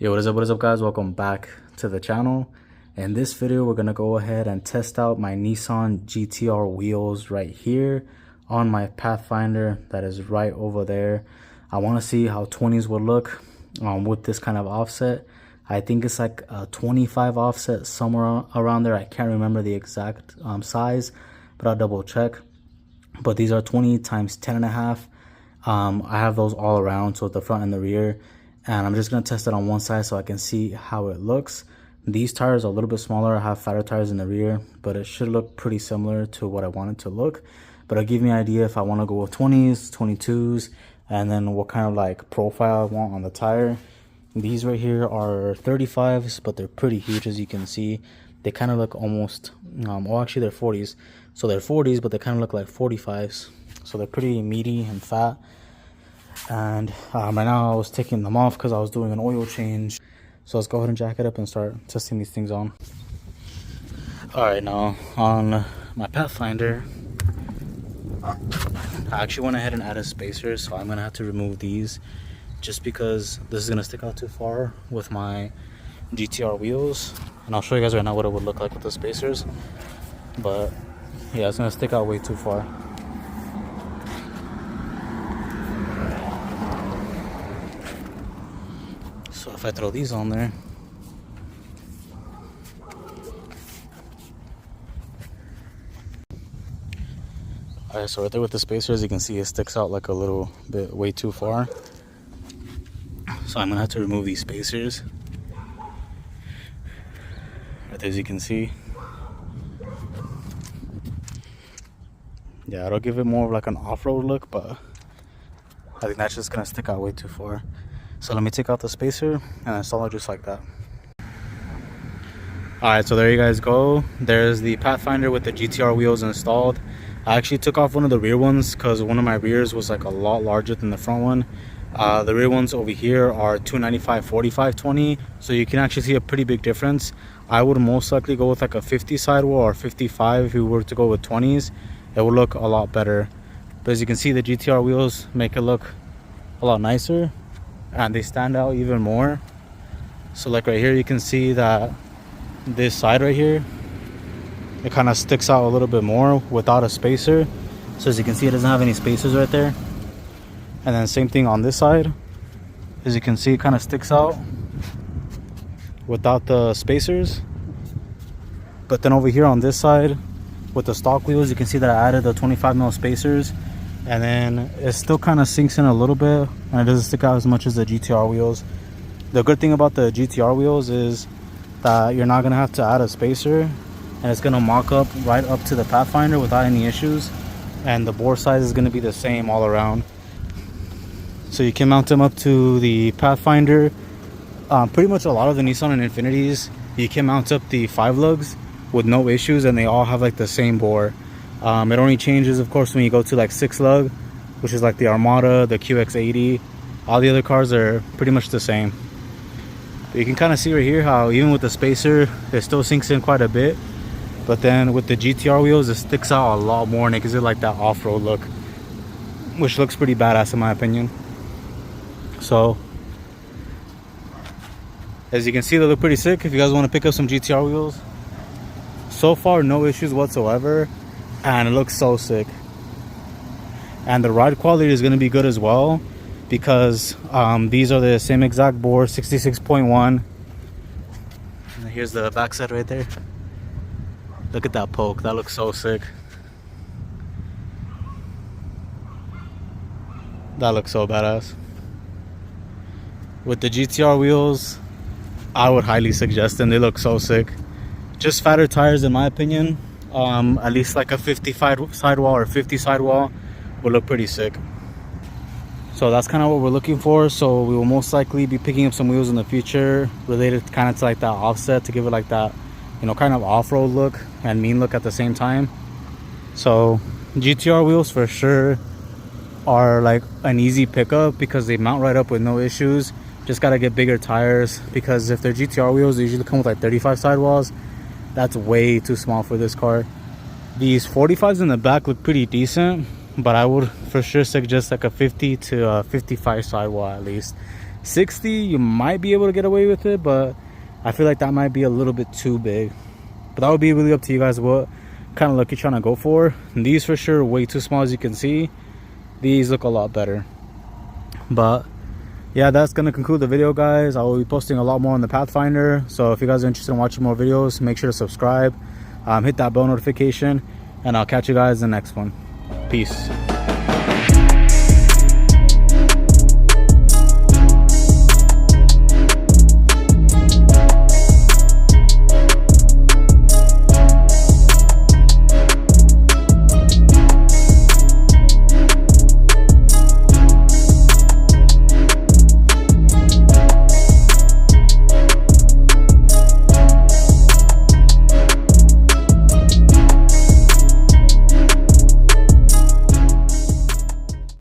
Yo, what is up guys? Welcome back to the channel. In this video we're gonna go ahead and test out my Nissan GTR wheels right here on my Pathfinder that is right over there. I want to see how 20s would look with this kind of offset. I think it's like a 25 offset, somewhere around there. I can't remember the exact size, but I'll double check. But these are 20 times 10.5. I have those all around, so the front and the rear. And I'm just going to test it on one side so I can see how it looks. These tires are a little bit smaller. I have fatter tires in the rear, but it should look pretty similar to what I want it to look. But it'll give me an idea if I want to go with 20s, 22s, and then what kind of like profile I want on the tire. These right here are 35s, but they're pretty huge, as you can see. They kind of look almost, well, actually they're 40s. So they're 40s, but they kind of look like 45s. So they're pretty meaty and fat. And right now I was taking them off because I was doing an oil change. So let's go ahead and jack it up and start testing these things on. Alright, now on my Pathfinder, I actually went ahead and added spacers, so I'm going to have to remove these just because this is going to stick out too far with my GTR wheels. And I'll show you guys right now what it would look like with the spacers. But yeah, it's going to stick out way too far. So if I throw these on there, alright, so right there with the spacers, you can see it sticks out like a little bit way too far. So I'm gonna have to remove these spacers. Right there, as you can see. Yeah, it'll give it more of like an off-road look, but I think that's just gonna stick out way too far. So let me take out the spacer and install it just like that. Alright, so there you guys go. There's the Pathfinder with the GTR wheels installed. I actually took off one of the rear ones because one of my rears was like a lot larger than the front one. The rear ones over here are 295 45 20, so you can actually see a pretty big difference. I would most likely go with like a 50 sidewall or 55 if you were to go with 20s. It would look a lot better. But as you can see, the GTR wheels make it look a lot nicer. And they stand out even more. So like right here, you can see that this side right here, it kind of sticks out a little bit more without a spacer. So as you can see, it doesn't have any spacers right there. And then same thing on this side. As you can see, it kind of sticks out without the spacers. But then over here on this side with the stock wheels, you can see that I added the 25mm spacers. And then it still kind of sinks in a little bit and it doesn't stick out as much as the GTR wheels. The good thing about the GTR wheels is that you're not going to have to add a spacer, and it's going to mock up right up to the Pathfinder without any issues. And the bore size is going to be the same all around. So you can mount them up to the Pathfinder. Pretty much a lot of the Nissan and Infinitis, you can mount up the 5 lugs with no issues, and they all have like the same bore. It only changes, of course, when you go to like 6 lug, which is like the Armada, the QX80. All the other cars are pretty much the same. But you can kind of see right here how even with the spacer, it still sinks in quite a bit. But then with the GTR wheels, it sticks out a lot more and it gives it like that off-road look, which looks pretty badass in my opinion. So, as you can see, they look pretty sick if you guys want to pick up some GTR wheels. So far, no issues whatsoever. And it looks so sick. And the ride quality is going to be good as well, because these are the same exact bore, 66.1. And here's the backside right there. Look at that poke, that looks so sick. That looks so badass. With the GTR wheels, I would highly suggest them. They look so sick. Just fatter tires in my opinion. At least like a 55 sidewall or 50 sidewall would look pretty sick. So that's kind of what we're looking for. So we will most likely be picking up some wheels in the future related kind of to like that offset, to give it like that, you know, kind of off-road look and mean look at the same time. So GTR wheels for sure are like an easy pickup because they mount right up with no issues. Just got to get bigger tires, because if they're GTR wheels, they usually come with like 35 sidewalls. That's way too small for this car. These 45s in the back look pretty decent, but I would for sure suggest like a 50 to 55 sidewall at least. 60, you might be able to get away with it, but I feel like that might be a little bit too big. But that would be really up to you guys what kind of look you're trying to go for. And these for sure way too small, as you can see. These look a lot better. But yeah, that's gonna conclude the video, guys. I will be posting a lot more on the Pathfinder, so if you guys are interested in watching more videos, make sure to subscribe, hit that bell notification, and I'll catch you guys in the next one. Peace.